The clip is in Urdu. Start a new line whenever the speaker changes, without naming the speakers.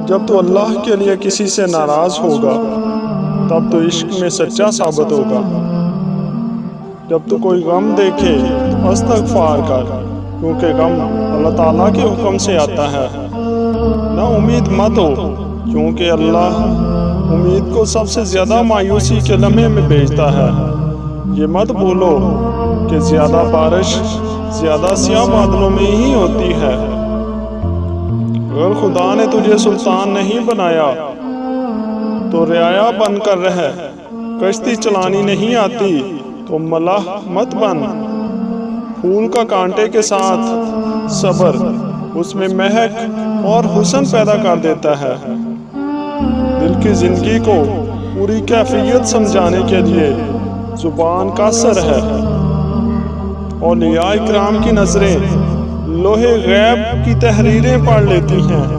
جب تو اللہ کے لیے کسی سے ناراض ہوگا تب تو عشق میں سچا ثابت ہوگا۔ جب تو کوئی غم دیکھے تو استغفار کر، کیونکہ غم اللہ تعالیٰ کے حکم سے آتا ہے۔ نہ امید مت ہو، کیونکہ اللہ امید کو سب سے زیادہ مایوسی کے لمحے میں بھیجتا ہے۔ یہ مت بھولو کہ زیادہ بارش زیادہ سیاہ بادلوں میں ہی ہوتی ہے۔ اگر خدا نے تجھے سلطان نہیں بنایا تو رعایا بن کر رہ۔ کشتی چلانی نہیں آتی تو ملاح مت بن۔ پھول کا کانٹے کے ساتھ صبر اس میں مہک اور حسن پیدا کر دیتا ہے۔ دل کی زندگی کو پوری کیفیت سمجھانے کے لیے زبان کا اثر ہے۔ اولیاء اکرام کی نظریں لوح غیب کی تحریریں پڑھ لیتی ہیں۔